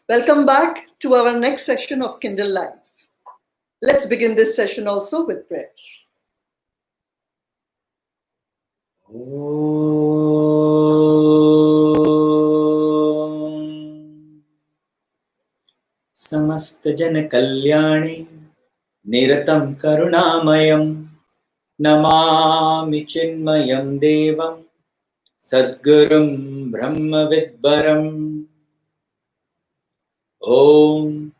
Welcome back to our next section of Kindle Live. Let's begin this session also with prayers. Samasta Jana Kalyani Niratam Karunamayam Namami Chinmayam Devam Sadgurum Brahma Vidvaram Om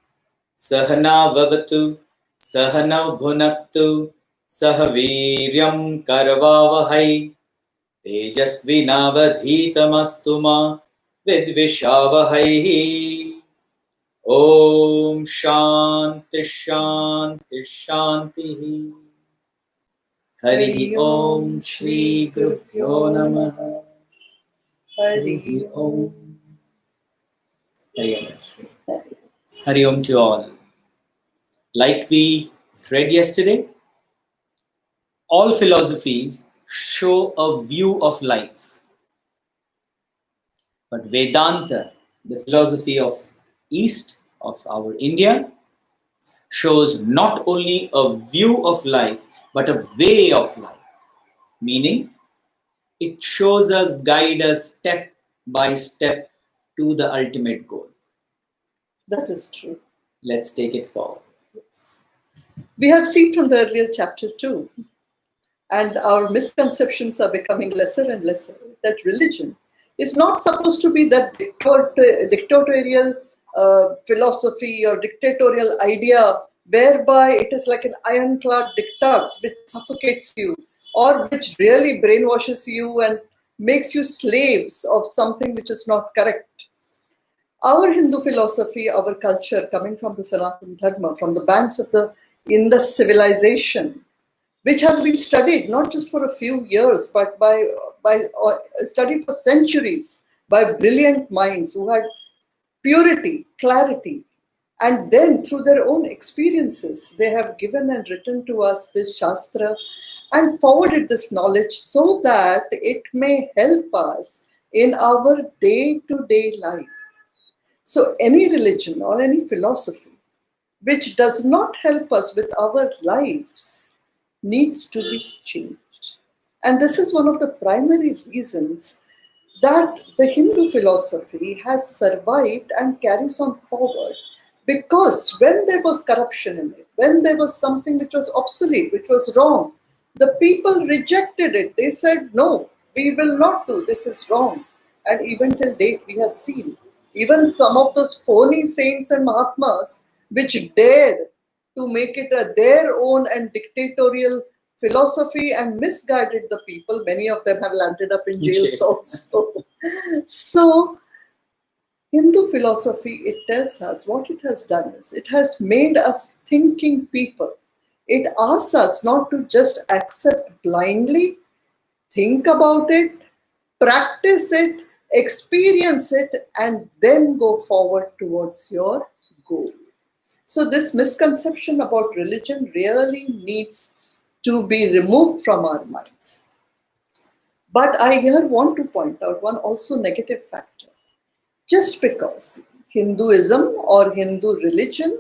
Sahana Vavatu Sahana Bhunaktu Sahaviryam Karavavahai Tejasvinavadhitamastu ma Vidvishavahai Om Shanti Shanti Shanti Hari Om Shri Gurubhyo Namaha Hari Om Hari Om to all. Like we read yesterday, all philosophies show a view of life. But Vedānta, the philosophy of East, of our India, shows not only a view of life, but a way of life. Meaning, it shows us, guide us step by step to the ultimate goal. That is true. Let's take it forward. Yes. We have seen from the earlier chapter 2, and our misconceptions are becoming lesser and lesser, that religion is not supposed to be that dictatorial philosophy or dictatorial idea whereby it is like an ironclad diktat which suffocates you or which really brainwashes you and makes you slaves of something which is not correct. Our Hindu philosophy, our culture coming from the Sanatana Dharma, from the banks of the Indus civilization, which has been studied not just for a few years, but by studied for centuries by brilliant minds who had purity, clarity, and then through their own experiences, they have given and written to us this Shastra and forwarded this knowledge so that it may help us in our day-to-day life. So any religion or any philosophy which does not help us with our lives needs to be changed. And this is one of the primary reasons that the Hindu philosophy has survived and carries on forward. Because when there was corruption in it, when there was something which was obsolete, which was wrong, the people rejected it. They said, no, we will not do, this is wrong. And even till date, we have seen even some of those phony saints and Mahatmas which dared to make it their own and dictatorial philosophy and misguided the people. Many of them have landed up in jails also. So, Hindu philosophy, it tells us what it has done is, it has made us thinking people. It asks us not to just accept blindly, think about it, practice it, experience it, and then go forward towards your goal. So this misconception about religion really needs to be removed from our minds. But I here want to point out one also negative factor. Just because Hinduism or Hindu religion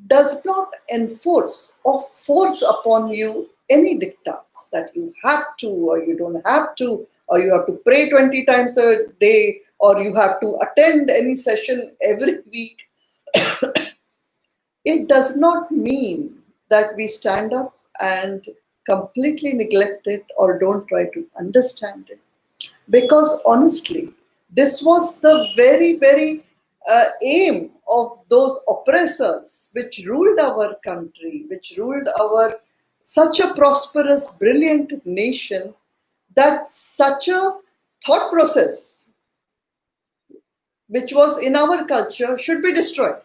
does not enforce or force upon you any diktats that you have to or you don't have to, or you have to pray 20 times a day, or you have to attend any session every week, it does not mean that we stand up and completely neglect it or don't try to understand it. Because honestly, this was the very, very aim of those oppressors which ruled our country, which ruled our such a prosperous, brilliant nation, that such a thought process which was in our culture should be destroyed,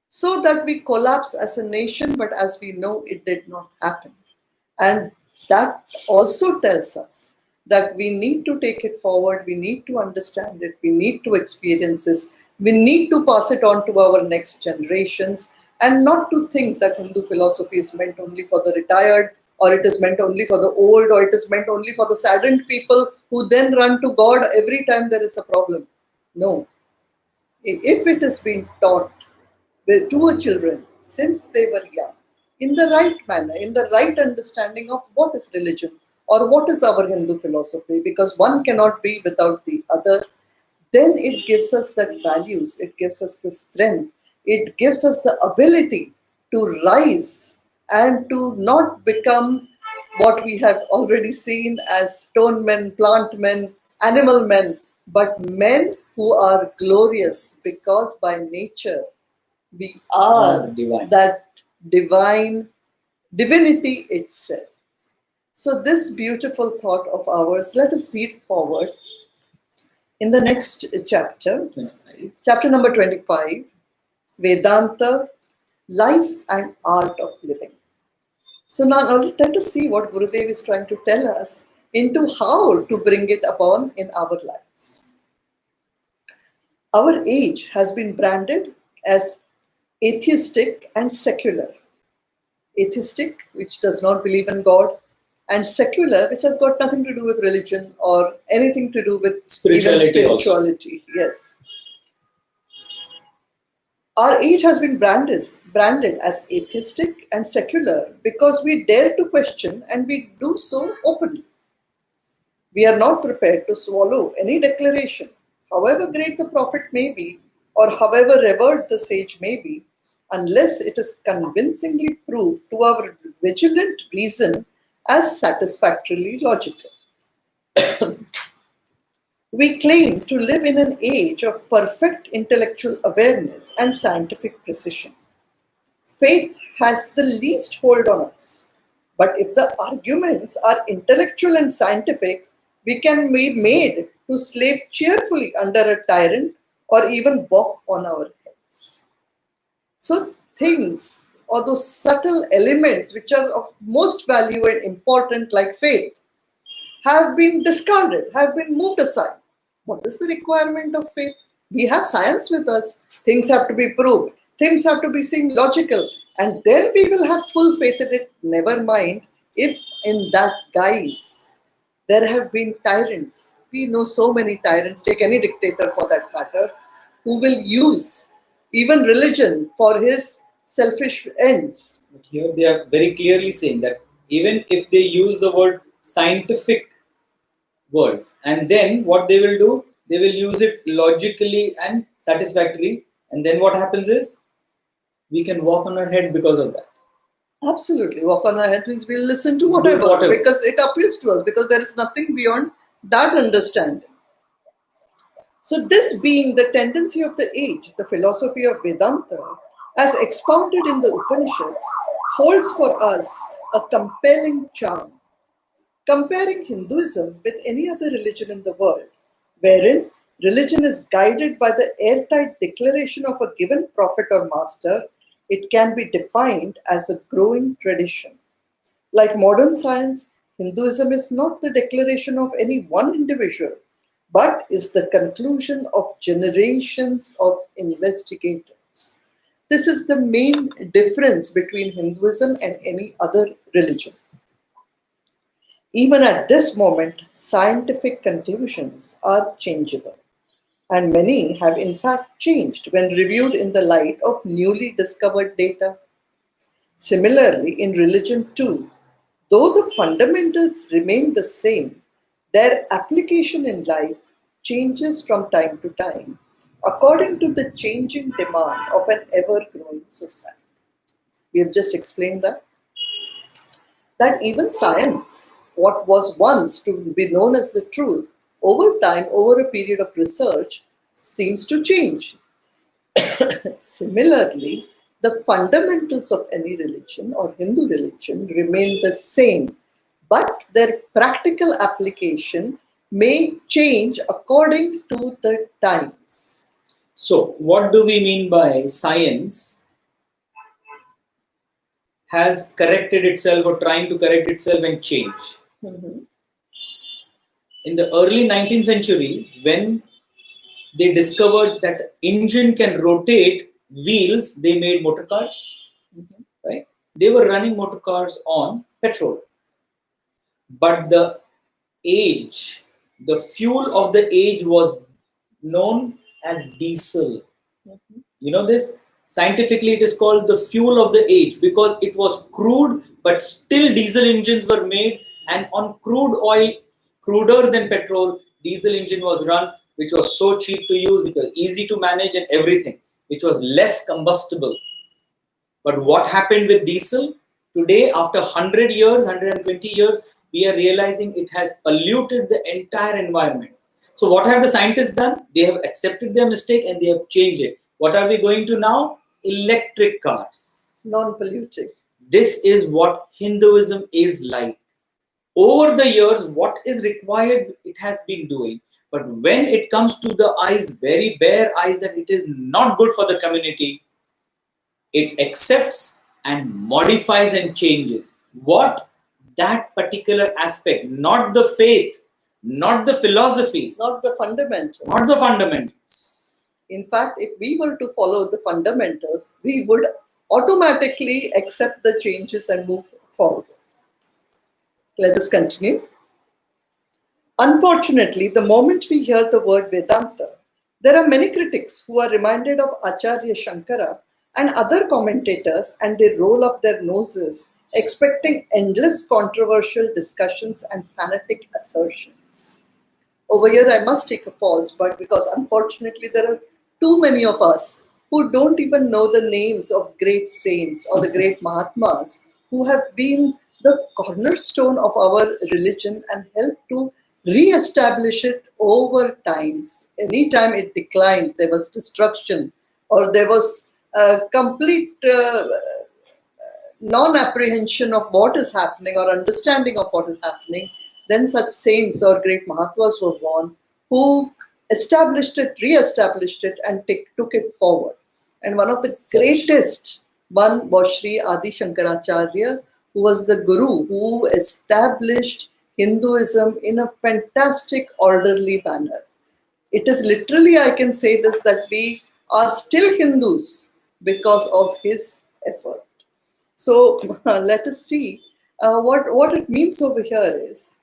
so that we collapse as a nation. But as we know, it did not happen. And that also tells us that we need to take it forward, we need to understand it, we need to experience this, we need to pass it on to our next generations, and not to think that Hindu philosophy is meant only for the retired, or it is meant only for the old, or it is meant only for the saddened people who then run to God every time there is a problem. No. if it has been taught to our children since they were young, in the right manner, in the right understanding of what is religion or what is our Hindu philosophy, because one cannot be without the other, then it gives us that values, it gives us the strength, it gives us the ability to rise and to not become what we have already seen as stone men, plant men, animal men, but men who are glorious because by nature we are divine. that divine divinity itself. So, this beautiful thought of ours, let us read forward in the next chapter, 25. chapter number 25, Vedānta, life and art of living. So now let us see what Gurudev is trying to tell us into how to bring it upon in our lives. Our age has been branded as atheistic and secular. Atheistic, which does not believe in God, and secular, which has got nothing to do with religion or anything to do with Spirituality even also. spirituality. Yes. Our age has been branded as atheistic and secular because we dare to question and we do so openly. We are not prepared to swallow any declaration, however great the prophet may be or however revered the sage may be, unless it is convincingly proved to our vigilant reason as satisfactorily logical. We claim to live in an age of perfect intellectual awareness and scientific precision. Faith has the least hold on us. But if the arguments are intellectual and scientific, we can be made to slave cheerfully under a tyrant or even walk on our heads. So, things or those subtle elements which are of most value and important, like faith, have been discarded, have been moved aside. What is the requirement of faith? We have science with us. Things have to be proved. Things have to be seen logical. And then we will have full faith in it. Never mind if in that guise there have been tyrants. We know so many tyrants, take any dictator for that matter, who will use even religion for his selfish ends. But here they are very clearly saying that even if they use the word scientific words, and then what they will do, they will use it logically and satisfactorily, and then what happens is we can walk on our head because of that. Absolutely. Walk on our heads means we'll listen to whatever, because it appeals to us, because there is nothing beyond that understanding. So, this being the tendency of the age, the philosophy of Vedanta, as expounded in the Upanishads, holds for us a compelling charm. Comparing Hinduism with any other religion in the world, wherein religion is guided by the airtight declaration of a given prophet or master, it can be defined as a growing tradition. Like modern science, Hinduism is not the declaration of any one individual, but is the conclusion of generations of investigators. This is the main difference between Hinduism and any other religion. Even at this moment, scientific conclusions are changeable, and many have in fact changed when reviewed in the light of newly discovered data. Similarly, in religion too, though the fundamentals remain the same, their application in life changes from time to time according to the changing demand of an ever-growing society. We have just explained that even science, what was once to be known as the truth, over time, over a period of research, seems to change. Similarly, the fundamentals of any religion or Hindu religion remain the same, but their practical application may change according to the times. So, what do we mean by science has corrected itself or trying to correct itself and change? Mhm. In the early 19th centuries, when they discovered that engine can rotate wheels, they made motor cars. Right? They were running motor cars on petrol. But the age, the fuel of the age was known as diesel. You know this? Scientifically, it is called the fuel of the age because it was crude, but still diesel engines were made, and on crude oil, cruder than petrol, diesel engine was run, which was so cheap to use, which was easy to manage and everything, which was less combustible. But what happened with diesel? Today, after 100 years, 120 years, we are realizing it has polluted the entire environment. So what have the scientists done? They have accepted their mistake and they have changed it. What are we going to now? Electric cars. Non-polluting. This is what Hinduism is like. Over the years, what is required, it has been doing. But when it comes to the eyes, very bare eyes, that it is not good for the community, it accepts and modifies and changes. What? That particular aspect, not the faith, not the philosophy, Not the fundamentals. not the fundamentals. In fact, if we were to follow the fundamentals, we would automatically accept the changes and move forward. Let us continue. Unfortunately, the moment we hear the word Vedanta, there are many critics who are reminded of Acharya Shankara and other commentators, and they roll up their noses, expecting endless controversial discussions and fanatic assertions. Over here, I must take a pause, but because unfortunately there are too many of us who don't even know the names of great saints or the great Mahatmas who have been the cornerstone of our religion and helped to re-establish it over times. Anytime it declined, there was destruction or there was complete non-apprehension of what is happening or understanding of what is happening, then such saints or great Mahatmas were born who established it, re-established it, and took it forward. And one of the greatest one was Sri Adi Shankaracharya, who was the Guru who established Hinduism in a fantastic, orderly manner. It is literally, I can say this, that we are still Hindus because of his effort. So let us see what it means over here is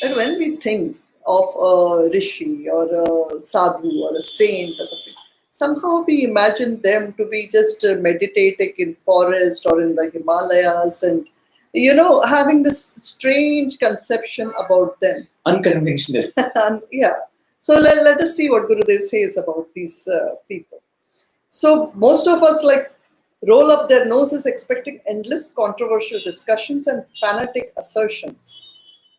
that when we think of a rishi or a sadhu or a saint or something, somehow we imagine them to be just meditating in forest or in the Himalayas and, you know, having this strange conception about them. Unconventional. And, yeah. So let us see what Gurudev says about these people. So most of us roll up their noses expecting endless controversial discussions and fanatic assertions.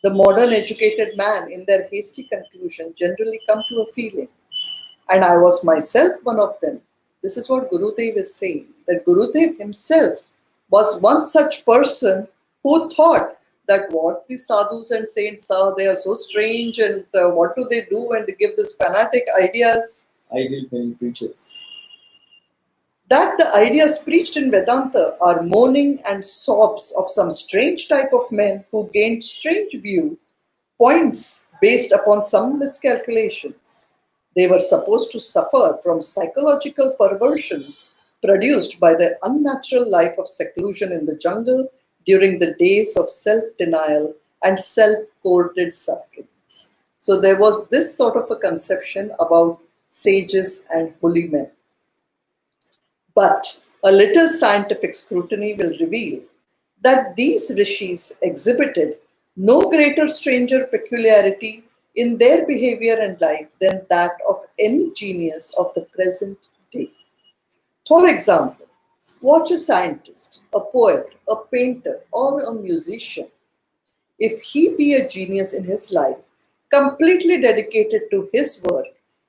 The modern educated man, in their hasty conclusion, generally come to a feeling. And I was myself one of them. This is what Gurudev is saying, that Gurudev himself was one such person who thought that what the sadhus and saints are, they are so strange, and what do they do when they give these fanatic ideas? Ideal many preachers. That the ideas preached in Vedanta are moaning and sobs of some strange type of men who gained strange view points based upon some miscalculations. They were supposed to suffer from psychological perversions produced by their unnatural life of seclusion in the jungle during the days of self-denial and self-courted sufferings. So there was this sort of a conception about sages and holy men. But a little scientific scrutiny will reveal that these rishis exhibited no greater stranger peculiarity in their behavior and life than that of any genius of the present day. For example, watch a scientist, a poet, a painter, or a musician. If he be a genius in his life, completely dedicated to his work,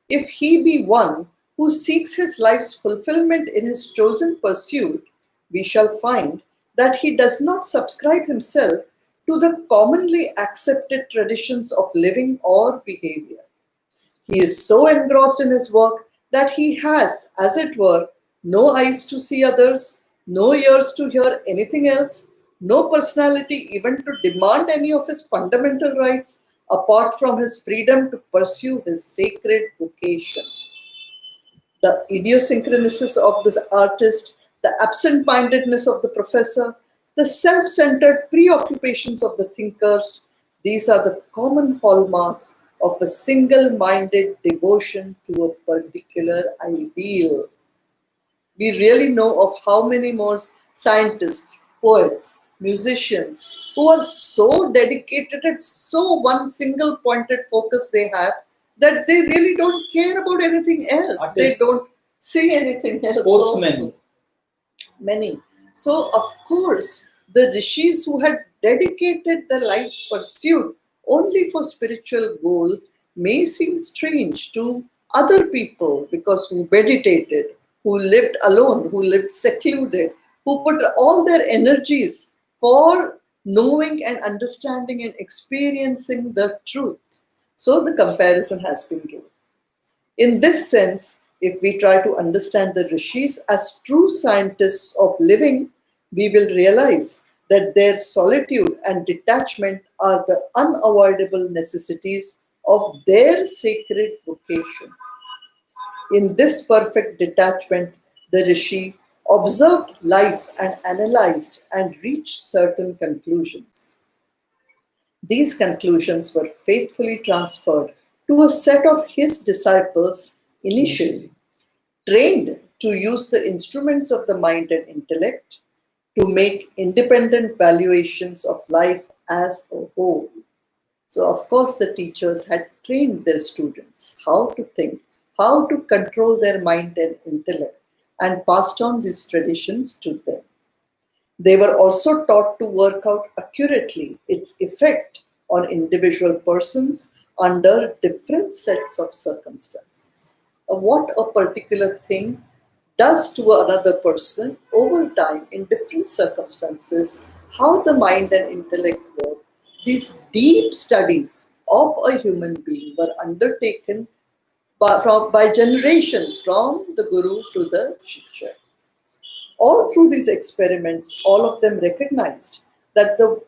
if he be one who seeks his life's fulfillment in his chosen pursuit, we shall find that he does not subscribe himself to the commonly accepted traditions of living or behavior. He is so engrossed in his work that he has, as it were, no eyes to see others, no ears to hear anything else, no personality even to demand any of his fundamental rights apart from his freedom to pursue his sacred vocation. The idiosyncrasies of the artist, the absent-mindedness of the professor, the self-centered preoccupations of the thinkers, these are the common hallmarks of a single-minded devotion to a particular ideal. We really know of how many more scientists, poets, musicians who are so dedicated and so one single pointed focus they have that they really don't care about anything else. Artists, they don't see anything else. sportsmen. Many. So, of course, the rishis who had dedicated their life's pursuit only for spiritual goal may seem strange to other people because who meditated, who lived alone, who lived secluded, who put all their energies for knowing and understanding and experiencing the truth. So the comparison has been given. In this sense, if we try to understand the rishis as true scientists of living, we will realize that their solitude and detachment are the unavoidable necessities of their sacred vocation. In this perfect detachment, the rishi observed life and analyzed and reached certain conclusions. These conclusions were faithfully transferred to a set of his disciples initially, trained to use the instruments of the mind and intellect to make independent valuations of life as a whole. So, of course, the teachers had trained their students how to think, how to control their mind and intellect, and passed on these traditions to them. They were also taught to work out accurately its effect on individual persons under different sets of circumstances. What a particular thing does to another person over time in different circumstances, how the mind and intellect work. These deep studies of a human being were undertaken by generations from the Guru to the Shishya. All through these experiments, all of them recognized that the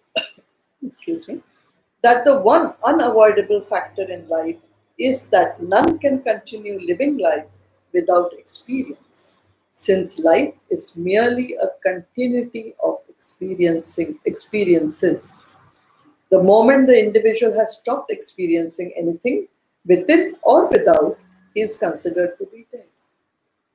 that the one unavoidable factor in life is that none can continue living life without experience, since life is merely a continuity of experiences. The moment the individual has stopped experiencing anything, within or without, he is considered to be dead.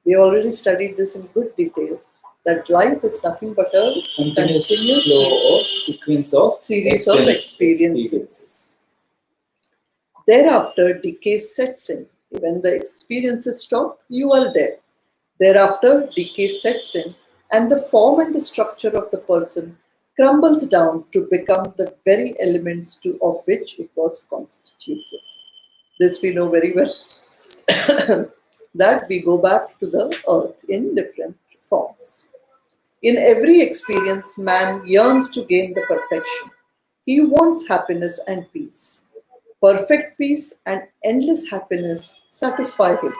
We already studied this in good detail, that life is nothing but a Continuous flow of sequence of series of experiences. Thereafter, decay sets in. When the experiences stop, you are dead. Thereafter, decay sets in, and the form and the structure of the person crumbles down to become the very elements of which it was constituted. This we know very well. That we go back to the earth in different forms. In every experience, man yearns to gain the perfection. He wants happiness and peace. Perfect peace and endless happiness satisfy him.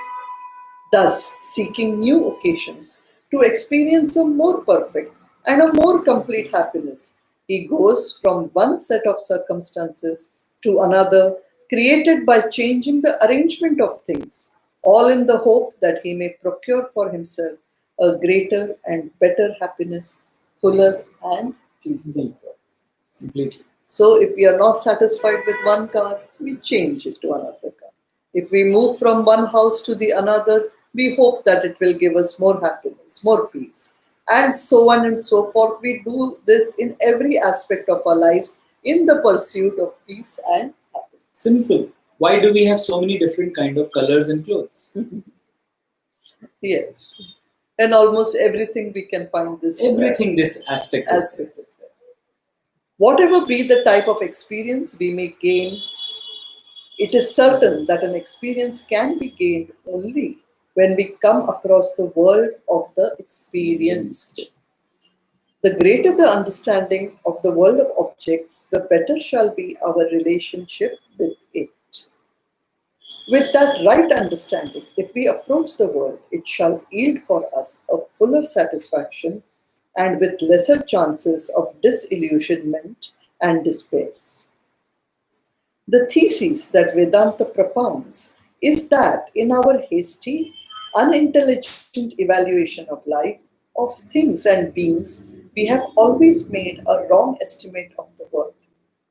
Thus, seeking new occasions to experience a more perfect and a more complete happiness, he goes from one set of circumstances to another, created by changing the arrangement of things, all in the hope that he may procure for himself a greater and better happiness, fuller and deeper. Completely. So if we are not satisfied with one car, we change it to another car. If we move from one house to the another, we hope that it will give us more happiness, more peace, and so on and so forth. We do this in every aspect of our lives in the pursuit of peace and happiness. Simple. Why do we have so many different kind of colors in clothes? Yes. And almost everything we can find this. Everything, this aspect is there. Is there. Whatever be the type of experience we may gain, it is certain that an experience can be gained only when we come across the world of the experienced. The greater the understanding of the world of objects, the better shall be our relationship with it. With that right understanding, if we approach the world, it shall yield for us a fuller satisfaction and with lesser chances of disillusionment and despairs. The thesis that Vedanta propounds is that in our hasty, unintelligent evaluation of life, of things and beings, we have always made a wrong estimate of the world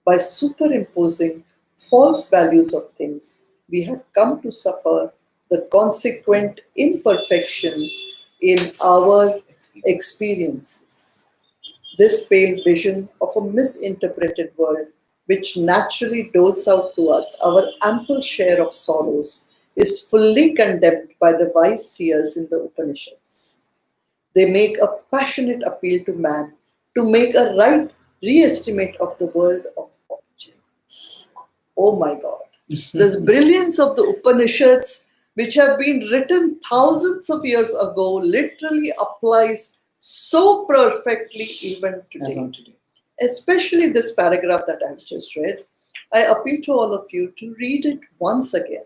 by superimposing false values of things, we have come to suffer the consequent imperfections in our experiences. This pale vision of a misinterpreted world, which naturally doles out to us our ample share of sorrows, is fully condemned by the wise seers in the Upanishads. They make a passionate appeal to man to make a right re-estimate of the world of objects. Oh my God. This brilliance of the Upanishads, which have been written thousands of years ago, literally applies so perfectly even As today. on today. Especially this paragraph that I have just read. I appeal to all of you to read it once again.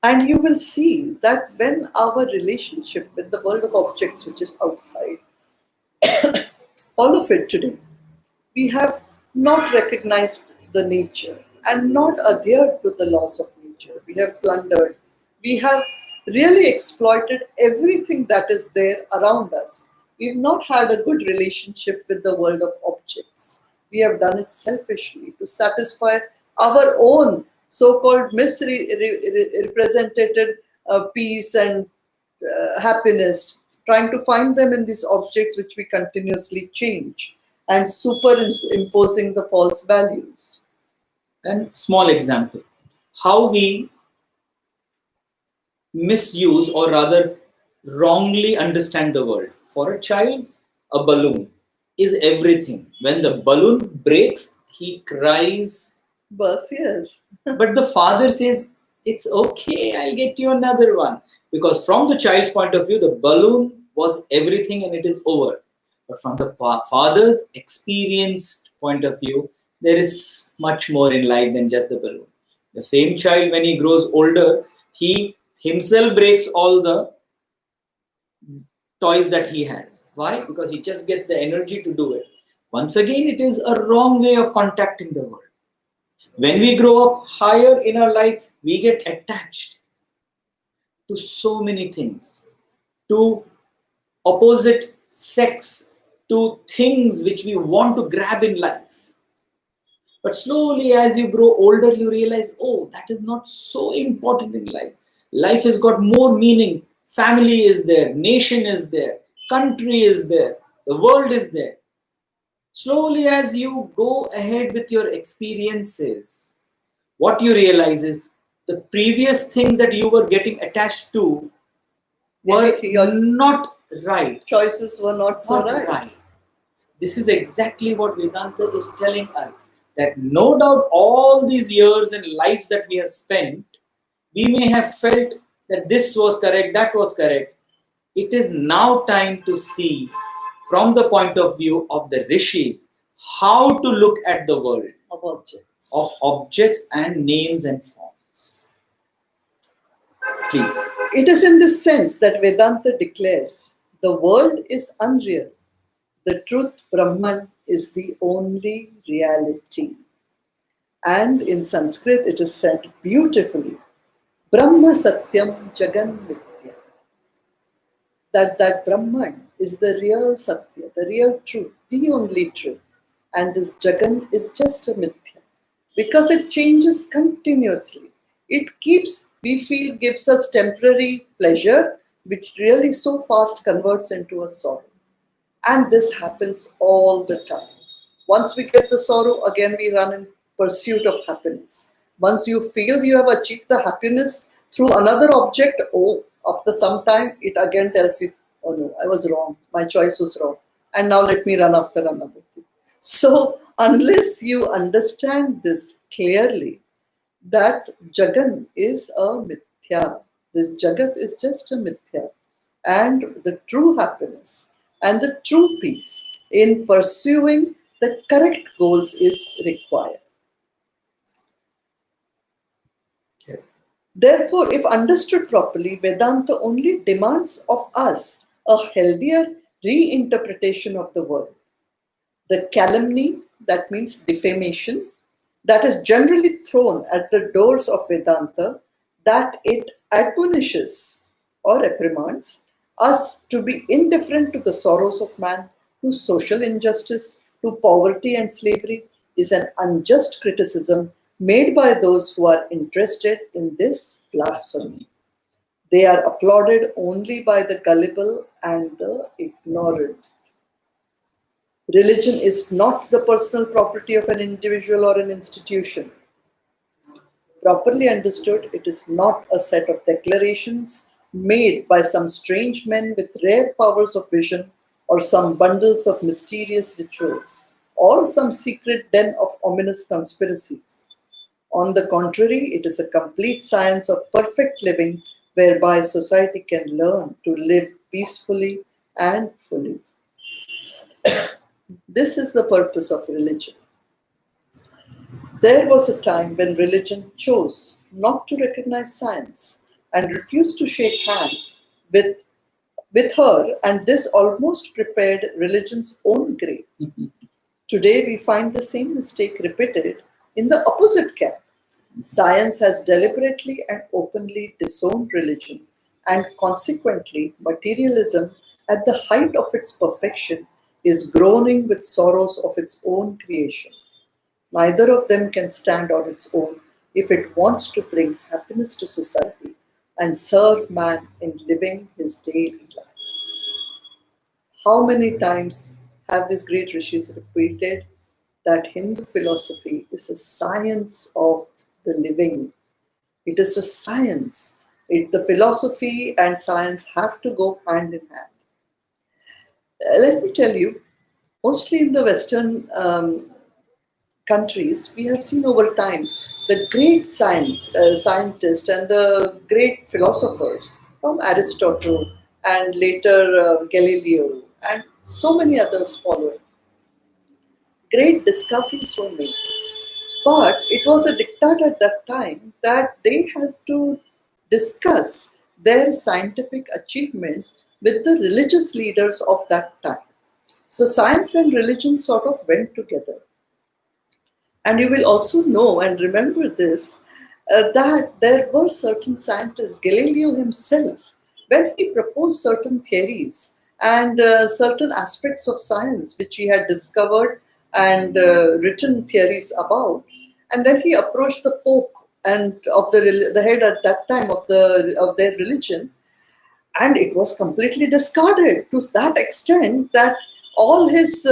And you will see that when our relationship with the world of objects, which is outside, all of it today, we have not recognized the nature and not adhered to the laws of nature. We have plundered. We have really exploited everything that is there around us. We've not had a good relationship with the world of objects. We have done it selfishly to satisfy our own so-called misrepresented peace and happiness, trying to find them in these objects which we continuously change and superimposing the false values. And small example, how we misuse or rather wrongly understand the world. For a child, a balloon is everything. When the balloon breaks, he cries. Bus, yes. But the father says, it's okay, I'll get you another one. Because from the child's point of view, the balloon was everything and it is over. But from the father's experienced point of view, there is much more in life than just the balloon. The same child, when he grows older, he himself breaks all the toys that he has. Why? Because he just gets the energy to do it. Once again, it is a wrong way of contacting the world. When we grow up higher in our life, we get attached to so many things, to opposite sex, to things which we want to grab in life. But slowly as you grow older, you realize, oh, that is not so important in life. Life has got more meaning. Family is there, nation is there, country is there, the world is there. Slowly as you go ahead with your experiences, what you realize is the previous things that you were getting attached to were not right. Choices were not so right. This is exactly what Vedanta is telling us, that no doubt all these years and lives that we have spent, we may have felt that this was correct, that was correct. It is now time to see from the point of view of the rishis how to look at the world of objects and names and forms. Please. It is in this sense that Vedanta declares the world is unreal. The truth, Brahman, is the only reality. And in Sanskrit it is said beautifully, Brahma Satyam Jagan Mithya. That Brahman is the real Satya, the real truth, the only truth. And this Jagan is just a Mithya. Because it changes continuously. It gives us temporary pleasure, which really so fast converts into a sorrow. And this happens all the time. Once we get the sorrow, again we run in pursuit of happiness. Once you feel you have achieved the happiness through another object, after some time, it again tells you, oh no, I was wrong. My choice was wrong. And now let me run after another thing. So, unless you understand this clearly, that Jagan is a mithya. This Jagat is just a mithya. And the true happiness and the true peace in pursuing the correct goals is required. Therefore, if understood properly, Vedanta only demands of us a healthier reinterpretation of the world. The calumny, that means defamation, that is generally thrown at the doors of Vedanta, that it admonishes or reprimands us to be indifferent to the sorrows of man, to social injustice, to poverty and slavery, is an unjust criticism made by those who are interested in this blasphemy. They are applauded only by the gullible and the ignorant. Religion is not the personal property of an individual or an institution. Properly understood, it is not a set of declarations made by some strange men with rare powers of vision, or some bundles of mysterious rituals, or some secret den of ominous conspiracies. On the contrary, it is a complete science of perfect living, whereby society can learn to live peacefully and fully. This is the purpose of religion. There was a time when religion chose not to recognize science and refused to shake hands with her, and this almost prepared religion's own grave. Today, we find the same mistake repeated in the opposite camp. Science has deliberately and openly disowned religion, and consequently, materialism, at the height of its perfection, is groaning with sorrows of its own creation. Neither of them can stand on its own if it wants to bring happiness to society and serve man in living his daily life. How many times have these great rishis repeated that Hindu philosophy is a science of the living? It is a science. The philosophy and science have to go hand in hand. Let me tell you, mostly in the Western countries, we have seen over time the great scientists and the great philosophers from Aristotle and later Galileo and so many others following. Great discoveries were made. But it was a diktat at that time that they had to discuss their scientific achievements with the religious leaders of that time. So science and religion sort of went together. And you will also know and remember this, that there were certain scientists, Galileo himself, when he proposed certain theories and certain aspects of science which he had discovered and written theories about, and then he approached the Pope and of the head at that time of their religion, and it was completely discarded to that extent that all his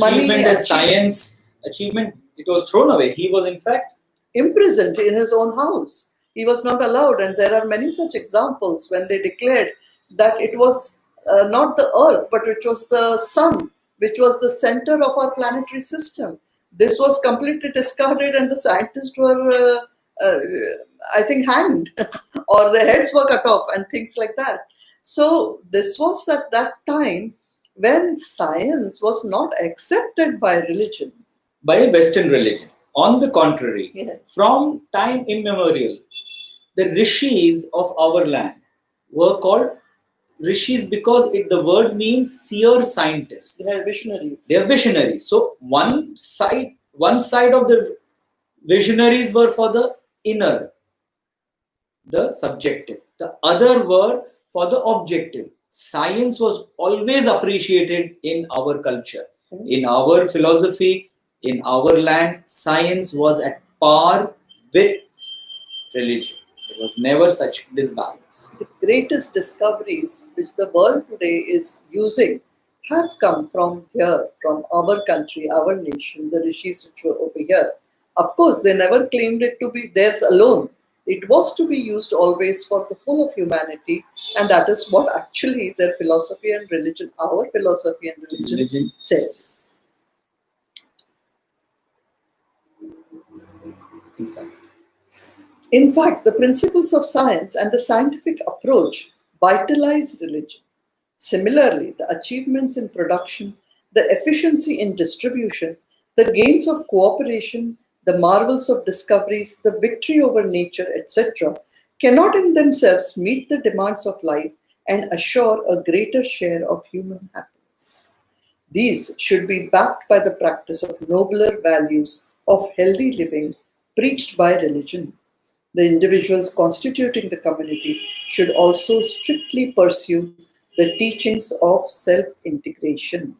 money and science achievement, it was thrown away. He was in fact imprisoned in his own house. He was not allowed, and there are many such examples when they declared that it was not the earth, but it was the sun, which was the center of our planetary system. This was completely discarded, and the scientists were, I think, hanged, or their heads were cut off, and things like that. So this was at that time when science was not accepted by religion. By Western religion. On the contrary, Yes. from time immemorial, the rishis of our land were called rishis because the word means seer scientist. They are visionaries. They are visionaries. So one side of the visionaries were for the inner, the subjective. The other were for the objective. Science was always appreciated in our culture, in our philosophy, in our land. Science was at par with religion. There was never such disbalance. The greatest discoveries which the world today is using have come from here, from our country, our nation, the rishis which were over here. Of course, they never claimed it to be theirs alone. It was to be used always for the whole of humanity, and that is what actually their philosophy and religion, our philosophy and religion says. In fact, the principles of science and the scientific approach vitalize religion. Similarly, the achievements in production, the efficiency in distribution, the gains of cooperation, the marvels of discoveries, the victory over nature, etc., cannot in themselves meet the demands of life and assure a greater share of human happiness. These should be backed by the practice of nobler values of healthy living preached by religion. The individuals constituting the community should also strictly pursue the teachings of self-integration.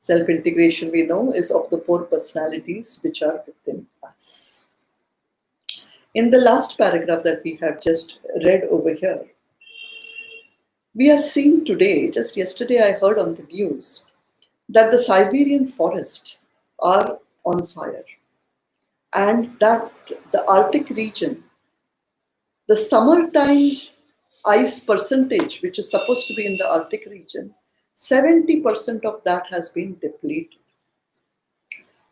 Self-integration, we know, is of the 4 personalities which are within us. science. In the last paragraph that we have just read over here, we are seeing today, just yesterday I heard on the news, that the Siberian forests are on fire and that the Arctic region, the summertime ice percentage, which is supposed to be in the Arctic region, 70% of that has been depleted.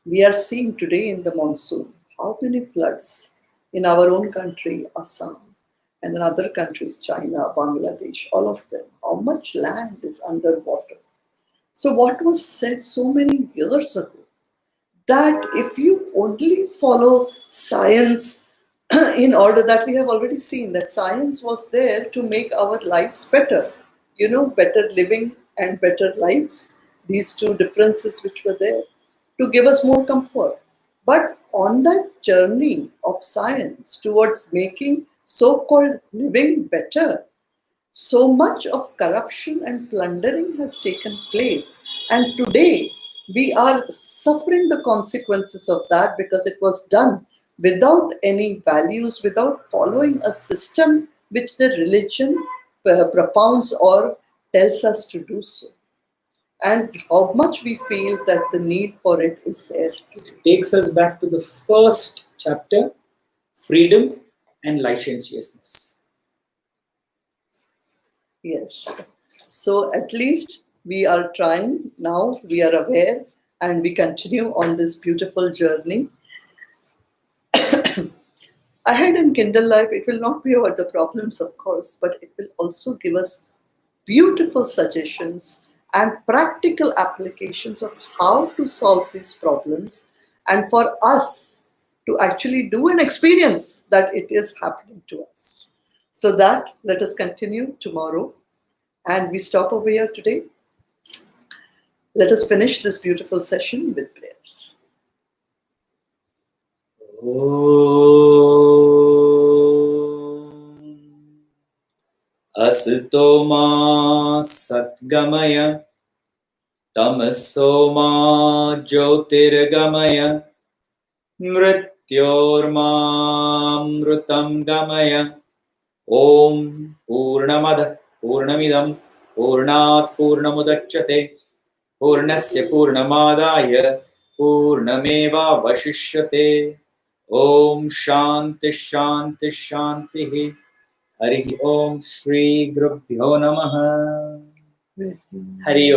We are seeing today in the monsoon how many floods in our own country, Assam, and in other countries, China, Bangladesh, all of them, how much land is underwater. So what was said so many years ago, that if you only follow science in order, that we have already seen that science was there to make our lives better, better living and better lives, these two differences which were there, to give us more comfort. But on that journey of science towards making so-called living better, so much of corruption and plundering has taken place. And today we are suffering the consequences of that because it was done without any values, without following a system which the religion propounds or tells us to do so. And how much we feel that the need for it is there. It takes us back to the first chapter, freedom and licentiousness. Yes. So at least we are trying now, we are aware, and we continue on this beautiful journey. Ahead in Kindle Life, it will not be about the problems, of course, but it will also give us beautiful suggestions and practical applications of how to solve these problems, and for us to actually do and experience that it is happening to us. So that, let us continue tomorrow. And we stop over here today. Let us finish this beautiful session with prayers. Asito ma satgamaya tamaso ma jyotirgamaya mrityorma mrutam gamaya Om Purnamada Purnamidam Purnat Purnamudachyate Purnasya Purnamadaya Purnameva Vashishyate Om Shanti Shanti Shanti Hari Om Shri Gurubhyo Namaha Hari Om